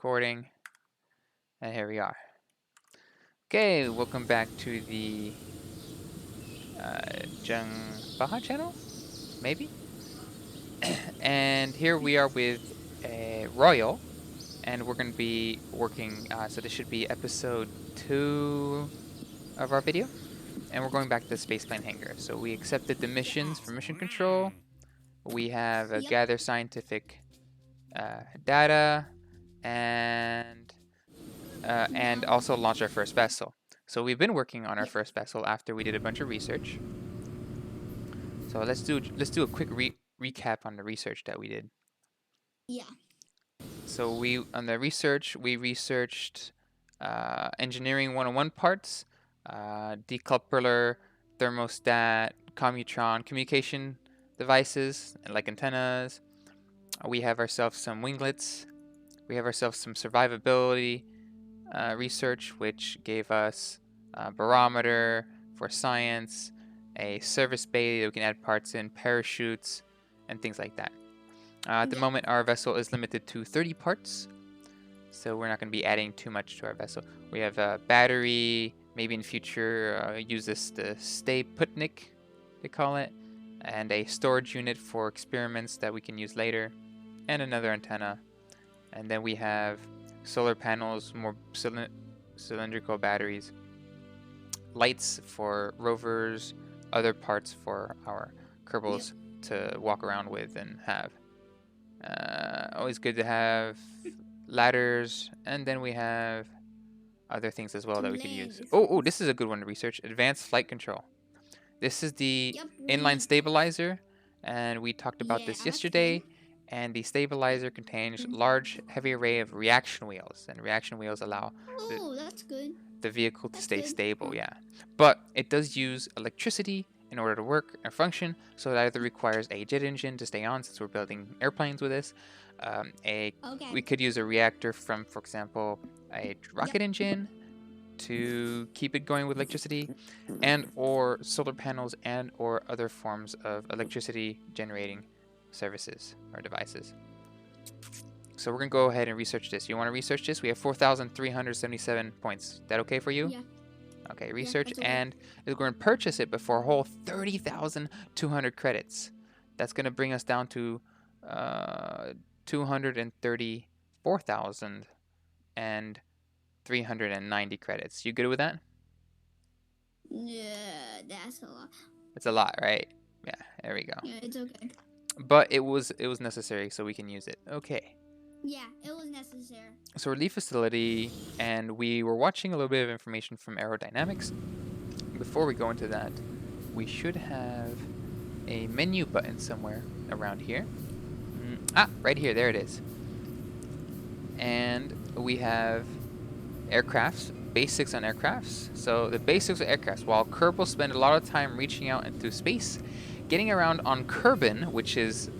recording, and here we are. Okay, welcome back to the JungG channel, maybe? And here we are with Royal, and we're going to be working, so this should be episode 2 of our video, and we're going back to the spaceplane hangar. So we accepted the missions for mission control. We have Yep. gather scientific data, and also launch our first vessel. So we've been working on our Yep. first vessel after we did a bunch of research. So let's do a quick recap on the research that we did. Yeah. So on the research we researched engineering 101 parts, decoupler, thermostat, commutron, communication devices like antennas. We have ourselves some winglets. We have ourselves some survivability research, which gave us a barometer for science, a service bay that we can add parts in, parachutes, and things like that. At the Yeah. moment, our vessel is limited to 30 parts, so we're not going to be adding too much to our vessel. We have a battery, maybe in future use this the stay putnik, they call it, and a storage unit for experiments that we can use later, and another antenna. And then we have solar panels, more cylindrical batteries, lights for rovers, other parts for our Kerbals to walk around with and have. Always good to have ladders, and then we have other things as well that we could use. Oh, this is a good one to research. Advanced flight control. This is the inline stabilizer, and we talked about this yesterday. And the stabilizer contains large, heavy array of reaction wheels, and reaction wheels allow That's good. the vehicle to That's stay good. stable. Yeah, but it does use electricity in order to work or function, so it either requires a jet engine to stay on, since we're building airplanes with this. We could use a reactor from, for example, a rocket engine to keep it going with electricity, and or solar panels and or other forms of electricity generating services or devices. So we're gonna go ahead and research this. You want to research this? We have 4,377 points. Is that okay for you? Yeah. Okay, research, okay. and we're going to purchase it before a whole 30,200 credits. That's going to bring us down to 234,390 credits. You good with that? Yeah, that's a lot. It's a lot, right? Yeah, there we go. Yeah, it's okay. But it was necessary, so we can use it. Okay. Yeah, it was necessary. So relief facility, and we were watching a little bit of information from aerodynamics. Before we go into that, we should have a menu button somewhere around here. Right here, there it is. And we have aircrafts, basics on aircrafts. So the basics of aircrafts, while Kerbal spend a lot of time reaching out into space, getting around on Kerbin, which is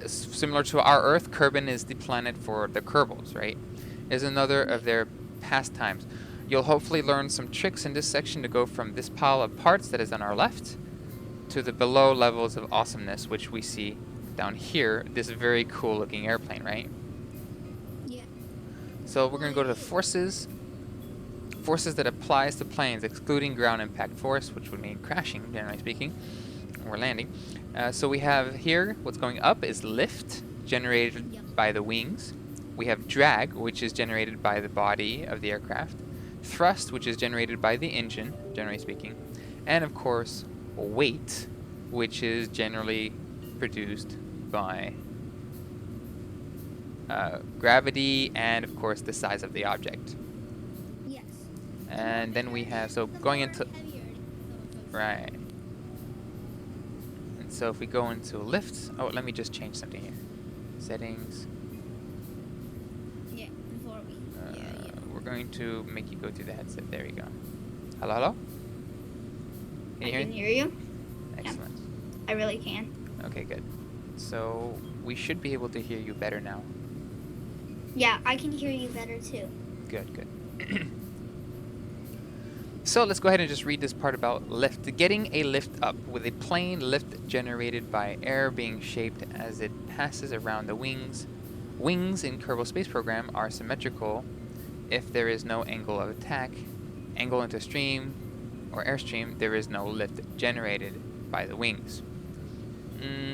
similar to our Earth, Kerbin is the planet for the Kerbals, right? Is another of their pastimes. You'll hopefully learn some tricks in this section to go from this pile of parts that is on our left to the below levels of awesomeness, which we see down here, this very cool looking airplane, right? Yeah. So we're going to go to forces. Forces that applies to planes, excluding ground impact force, which would mean crashing, generally speaking, or landing. So we have here, what's going up is lift, generated by the wings. We have drag, which is generated by the body of the aircraft. Thrust, which is generated by the engine, generally speaking. And of course, weight, which is generally produced by gravity and of course the size of the object. Yes. And then we have, so going into, right. And so if we go into lift, oh, let me just change something here. Settings. Yeah, before we. We're going to make you go to the headset. There we go. Hello, hello? Can you hear me? hear you. Excellent. I really can. Okay, good. So we should be able to hear you better now. Yeah, I can hear you better too. Good, good. So let's go ahead and just read this part about lift. Getting a lift up with a plane lift generated by air being shaped as it passes around the wings. Wings in Kerbal Space Program are symmetrical if there is no angle of attack. Angle into stream or airstream, there is no lift generated by the wings.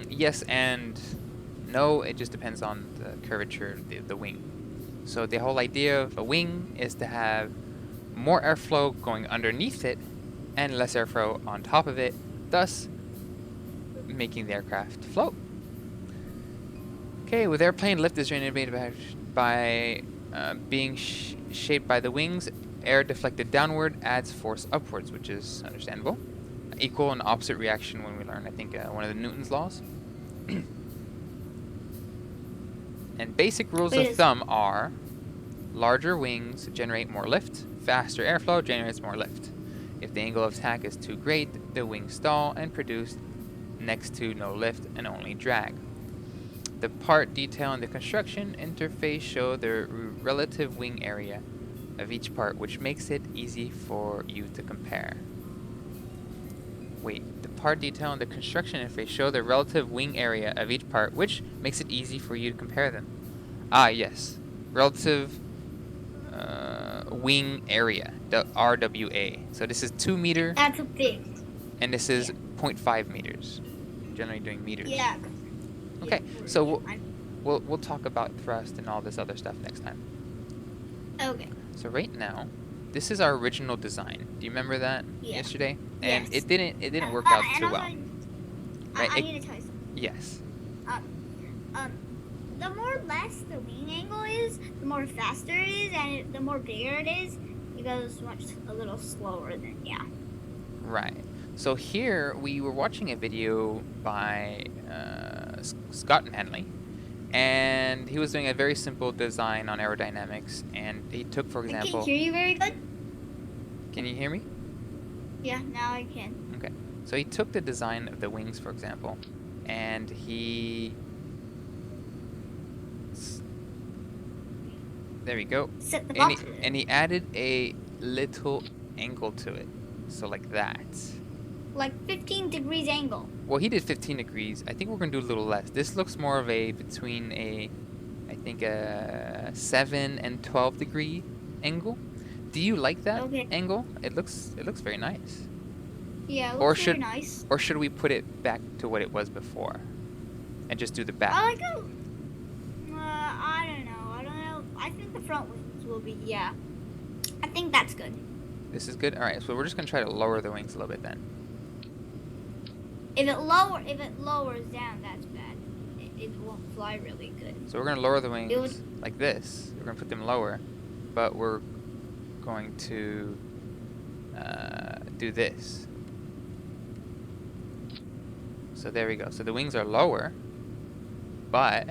Yes and no, it just depends on the curvature of the wing. So the whole idea of a wing is to have more airflow going underneath it and less airflow on top of it, thus making the aircraft float. Okay, with airplane, lift is generated by being shaped by the wings. Air deflected downward adds force upwards, which is understandable. Equal and opposite reaction when we learn, I think, one of the Newton's laws. And basic rules of thumb are larger wings generate more lift, faster airflow generates more lift. If the angle of attack is too great, the wings stall and produce next to no lift and only drag. The part detail in the construction interface show the relative wing area of each part, which makes it easy for you to compare. Wait, the part detail in the construction interface show the relative wing area of each part, which makes it easy for you to compare them. Ah, yes. Relative wing area, the RWA. So this is 2 meter. That's a big. And this is 0.5 meters. Generally doing meters. Yeah. Okay, so we'll talk about thrust and all this other stuff next time. Okay. So right now, this is our original design. Do you remember that yesterday? And yes. it didn't work out too well. Right? I need to tell you something. Yes. The more less the wing angle is, the more faster it is, and the more bigger it is, it goes a little slower than Right. So here we were watching a video by Scott and Henley, and he was doing a very simple design on aerodynamics, and he took, for example. I can hear you very good. Can you hear me? Yeah, now I can. Okay. So he took the design of the wings, for example, and he. There we go. And he added a little angle to it, so like that. Like 15 degrees angle. Well, he did 15 degrees. I think we're going to do a little less. This looks more of I think a 7 and 12 degree angle. Do you like that angle? It looks very nice. Yeah, it looks very nice. Or should we put it back to what it was before? And just do the back? I don't know. I think the front wings will be, I think that's good. This is good? Alright, so we're just going to try to lower the wings a little bit then. If it lowers down, that's bad. It won't fly really good. So we're going to lower the wings like this. We're going to put them lower, but we're going to do this. So there we go. So the wings are lower, but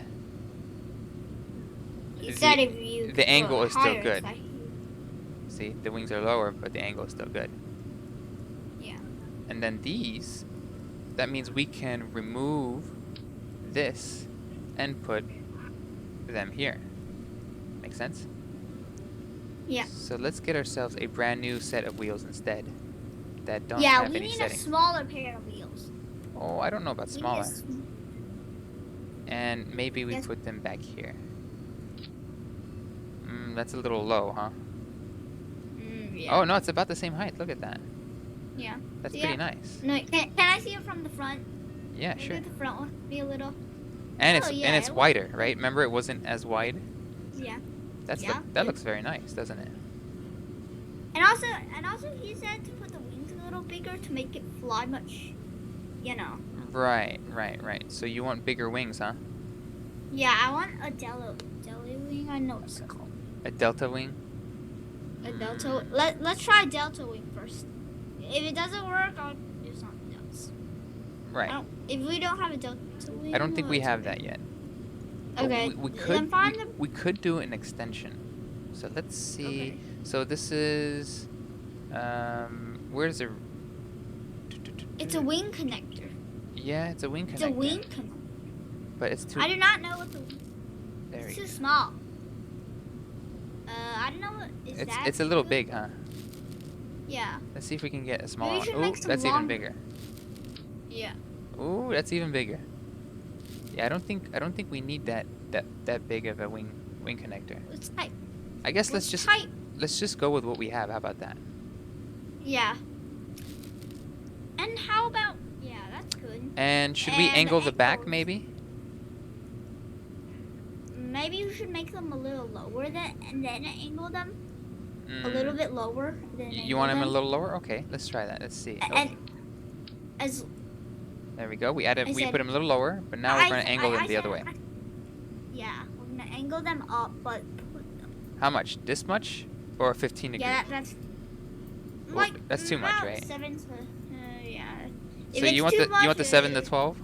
the angle is still good. See, the wings are lower, but the angle is still good. Yeah. And then these, that means we can remove this and put them here. Make sense? Yeah. So let's get ourselves a brand new set of wheels instead that don't have any settings. Yeah, we need a smaller pair of wheels. Oh, I don't know about smaller. And maybe we put them back here. That's a little low, huh? Yeah. Oh, no, it's about the same height. Look at that. Yeah. That's pretty nice. No, can I see it from the front? Yeah, sure. Maybe the front one be a little. And it's wider, right? Remember, it wasn't as wide. Yeah. That looks very nice, doesn't it? And also, he said to put the wings a little bigger to make it fly much, Right. So you want bigger wings, huh? Yeah, I want a deli wing. I know what it's called. A delta wing? A delta. Let's try delta wing first. If it doesn't work, I'll do something else. Right. If we don't have a delta wing, I don't think we have that yet. Okay. We could do an extension. So let's see. Okay. So this is where's the? It's a wing connector. Yeah, it's a wing connector. It's a wing connector. But it's too. I do not know what the. There it's too small. I don't know what is that. It's a little big, huh? Yeah. Let's see if we can get a smaller Maybe we one. should Ooh, make some that's even long. bigger. Yeah. Ooh, that's even bigger. Yeah, I don't think we need that big of a wing connector. Let's type. I guess Let's type. let's just go with what we have. How about that? Yeah. And how about? Yeah, that's good. And should we And angle the back angles. maybe? Maybe you should make them a little lower and then angle them a Mm. little bit lower. Then You angle want him a them. little lower? Okay, let's try that. Let's see. Oh, And as there we go. We I we said, put him a little lower, but now we're going to angle them the other way. Yeah, we're gonna angle them up, but How much? This much? Or 15 degrees? yeah, that's Well, like that's too much, about right? 7 to yeah. So you want the 7 to 12?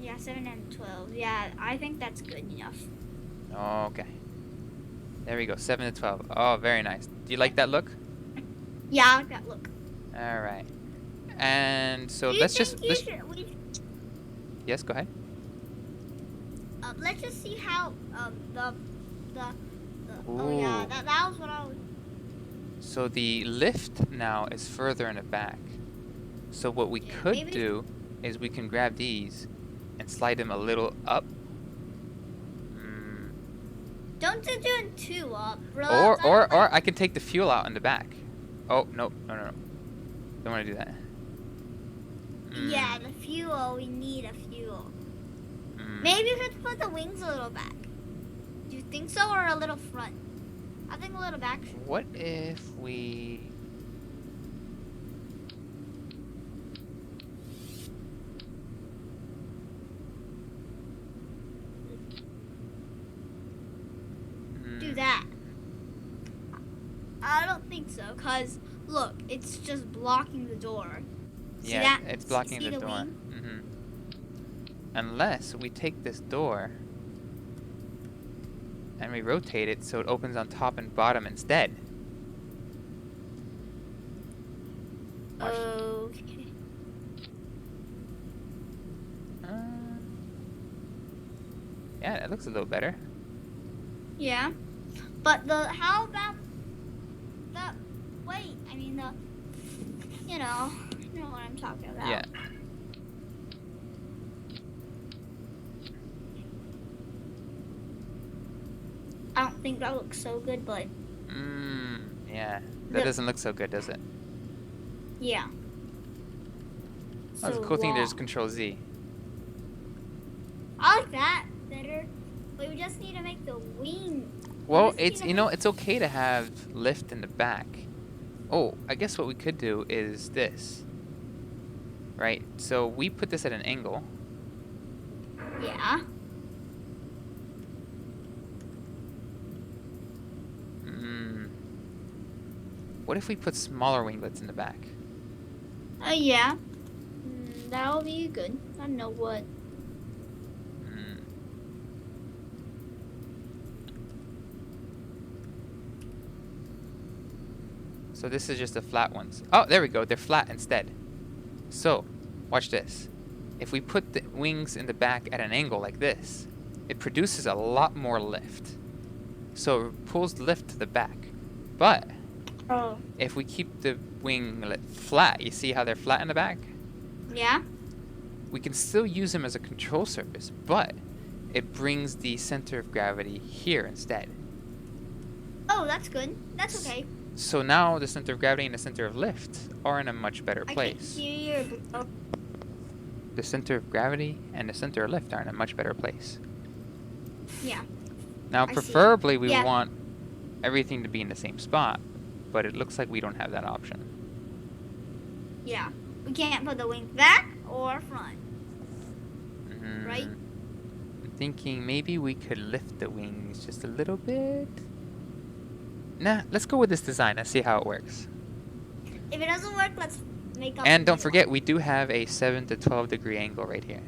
Yeah, 7 and 12. Yeah, I think that's good enough. Okay. There we go. 7 to 12. Oh, very nice. Do you like that look? Yeah, I like that look. All right. And so Do you let's think just yes, go ahead. let's just see how the oh yeah, Ooh. that was what I was. So the lift now is further in the back. So what we Yeah, could maybe- do is we can grab these and slide them a little up. Don't do it too up, bro. Or I can take the fuel out in the back. Oh, no. Don't want to do that. Yeah, the fuel. We need a fuel. Mm. Maybe we could put the wings a little back. Do you think so, or a little front? I think a little back. What if we... Do that. I don't think so, cause look, it's just blocking the door. See Yeah, that? it's blocking See the door. wing? Unless we take this door and we rotate it so it opens on top and bottom instead. Watch. Okay. Yeah, it looks a little better. Yeah, but how about the wait? I mean you know what I'm talking about. Yeah. I don't think that looks so good, but Yeah. That doesn't look so good, does it? yeah. Oh, the So cool thing there's long. Control Z. I like that better, but we just need to make the wing. Well, just need it's to it's okay to have lift in the back. Oh, I guess what we could do is this. Right? So we put this at an angle. Yeah. What if we put smaller winglets in the back? Yeah. That'll be good. I don't know what. So this is just the flat ones. Oh, there we go. They're flat instead. So, watch this. If we put the wings in the back at an angle like this, it produces a lot more lift. So it pulls the lift to the back. But if we keep the winglet flat, you see how they're flat in the back? Yeah. We can still use them as a control surface, but it brings the center of gravity here instead. Oh, that's good. That's okay. So now the center of gravity and the center of lift are in a much better I place. can hear your. The center of gravity and the center of lift are in a much better place. Yeah. Now, I see. preferably we Yeah. want everything to be in the same spot, but it looks like we don't have that option. Yeah. We can't put the wing back or front. Right? I'm thinking maybe we could lift the wings just a little bit. Nah, let's go with this design and see how it works. If it doesn't work, let's make up. And a don't new forget, one. we do have a 7 to 12 degree angle right here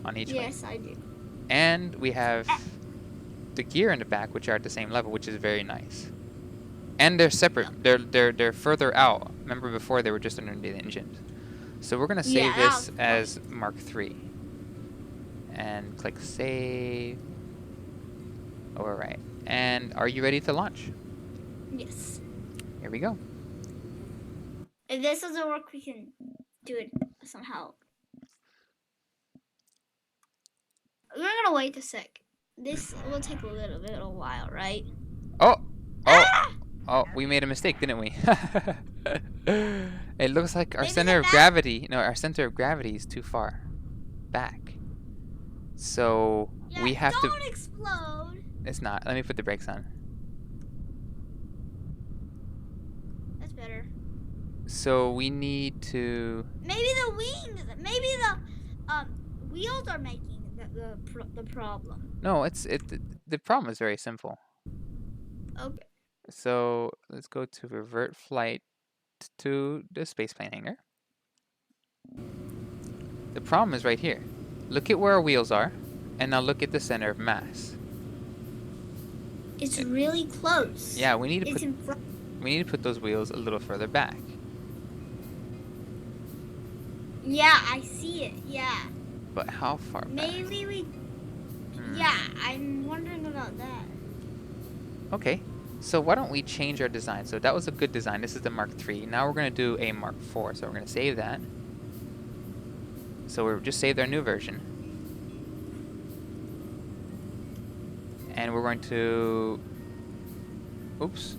on each wing. Yes, I do. And we have the gear in the back, which are at the same level, which is very nice. And they're separate. They're further out. Remember before they were just under the engine. So we're gonna save Yeah, that this was as Mark III. And click save. All right. And are you ready to launch? Yes. Here we go. If this doesn't work, we can do it somehow. We're gonna wait a sec. This will take a little while, right? Oh, oh, Ah! oh! We made a mistake, didn't we? It looks like our Maybe center the of back. gravity. No, our center of gravity is too far back. So Yeah, we have to. don't explode. It's not. Let me put the brakes on. That's better. So we need to. Maybe the wings. Maybe the wheels are making the problem. No, the problem is very simple. Okay. So let's go to revert flight to the spaceplane hangar. The problem is right here. Look at where our wheels are, and now look at the center of mass. It's really close. Yeah, we need It's in front. to put those wheels a little further back. Yeah, I see it. Yeah. But how far back? Maybe we. Yeah, I'm wondering about that. Okay, so why don't we change our design? So that was a good design. This is the Mark III. Now we're going to do a Mark IV. So we're going to save that. So we're just saved our new version. And we're going to... Oops.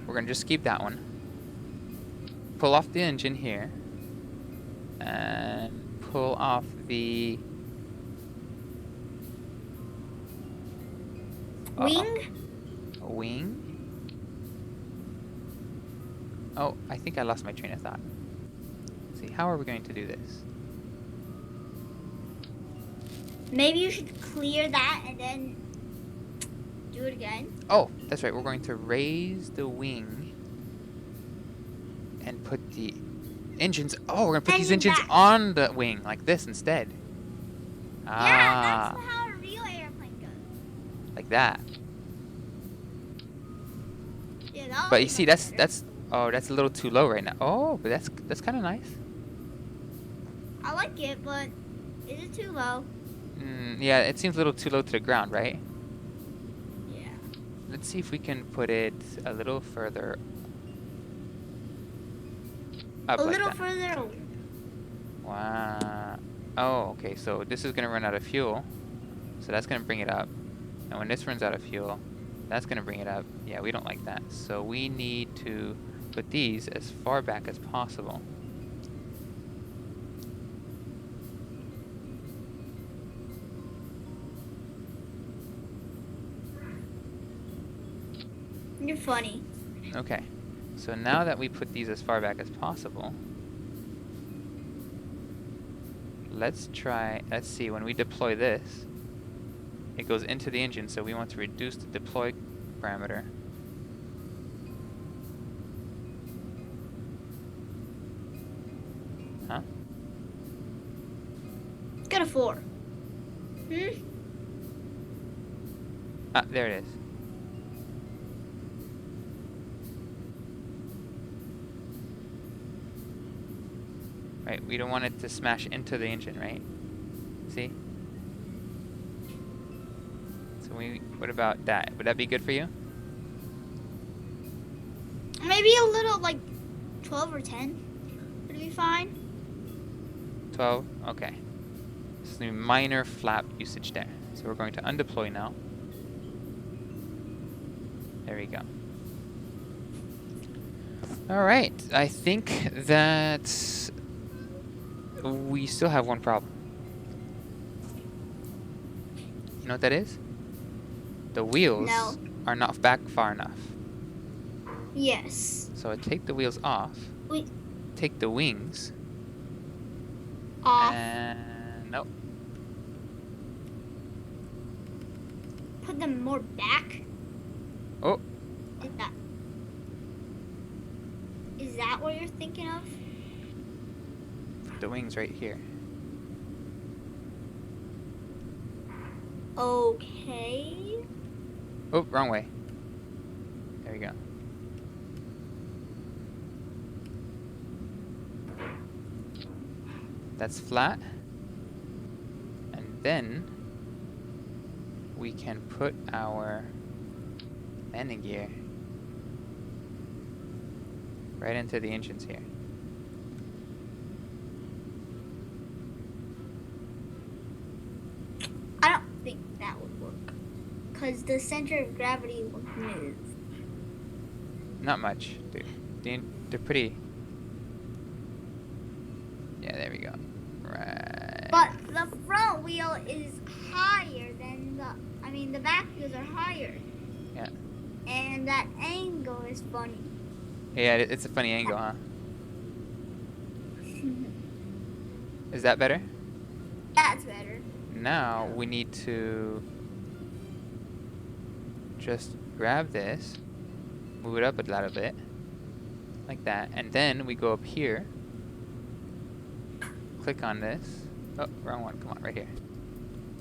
We're going to just keep that one. Pull off the engine here. And pull off the... Wing? Wing? Oh, I think I lost my train of thought. Let's see, how are we going to do this? Maybe you should clear that and then do it again. Oh, that's right. We're going to raise the wing and put the engines. Oh, we're going to put these engines on the wing like this instead. Yeah, that's how a real airplane goes. Like that. Yeah, but you see, that's a little too low right now. Oh, but that's kind of nice. I like it, but is it too low? Yeah, it seems a little too low to the ground, right? Yeah. Let's see if we can put it a little further up. A like little that. further. Wow. Oh, okay. So this is gonna run out of fuel. So that's gonna bring it up. And when this runs out of fuel, that's gonna bring it up. Yeah, we don't like that. So we need to put these as far back as possible. You're funny. Okay. So now that we put these as far back as possible, let's see, when we deploy this, it goes into the engine, so we want to reduce the deploy parameter. Huh? It's got a 4. Ah, there it is. Right, we don't want it to smash into the engine, right? See? So what about that? Would that be good for you? Maybe a little, like 12 or 10 would be fine. 12? Okay. Just a minor flap usage there. So we're going to undeploy now. There we go. Alright, I think that we still have one problem. You know what that is? The wheels are not back far enough. Yes. So I take the wheels off. Take the wings. Off. And nope. Put them more back. Oh. Is that what you're thinking of? Put the wings right here. Okay. Oh, wrong way. There we go. That's flat. And then we can put our landing gear Right into the engines here. I don't think that would work. Because the center of gravity won't move. Not much, dude. They're pretty... Yeah, there we go. Right. But the front wheel is higher than the back wheels are higher. Yeah. And that angle is funny. Yeah, it's a funny angle, huh? Is that better? That's better. Now we need to just grab this, move it up a little bit, like that, and then we go up here, click on this. Oh, wrong one. Come on, right here.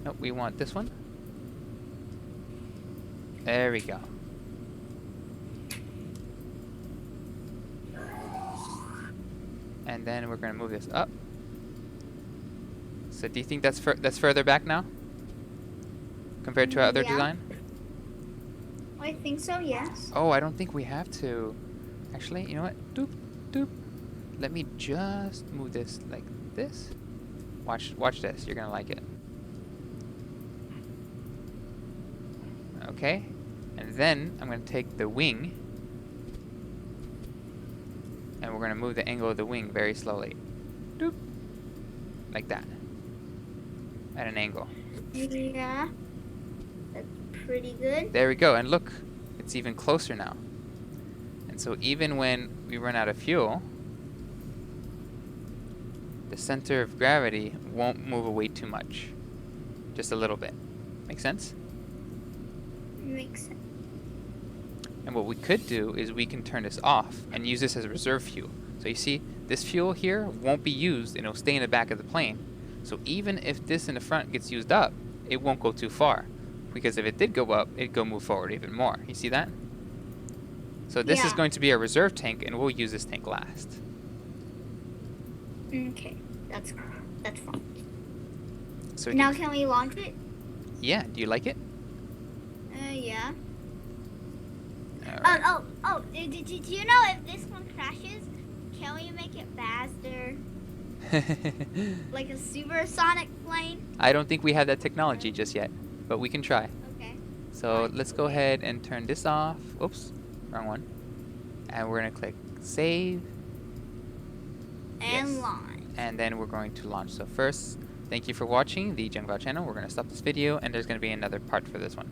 Nope, we want this one. There we go. And then we're going to move this up. So do you think that's further back now? Compared to our other design? I think so, yes. Oh, I don't think we have to. Actually, you know what? Doop, doop. Let me just move this like this. Watch this. You're going to like it. Okay. And then I'm going to take the wing. And we're going to move the angle of the wing very slowly. Doop. Like that. At an angle. Yeah. That's pretty good. There we go. And look, it's even closer now. And so even when we run out of fuel, the center of gravity won't move away too much. Just a little bit. Make sense? Makes sense. And what we could do is we can turn this off and use this as reserve fuel. So you see, this fuel here won't be used and it'll stay in the back of the plane. So even if this in the front gets used up, it won't go too far. Because if it did go up, it'd go move forward even more. You see that? So this is going to be our reserve tank, and we'll use this tank last. Okay, that's fine. So now can we launch it? Yeah, do you like it? Yeah. Right. Did you know if this one crashes, can we make it faster? Like a supersonic plane? I don't think we have that technology just yet, but we can try. Okay. So let's go ahead and turn this off. Oops, wrong one. And we're going to click save. And Yes. launch. And then we're going to launch. So first, thank you for watching the JungG channel. We're going to stop this video, and there's going to be another part for this one.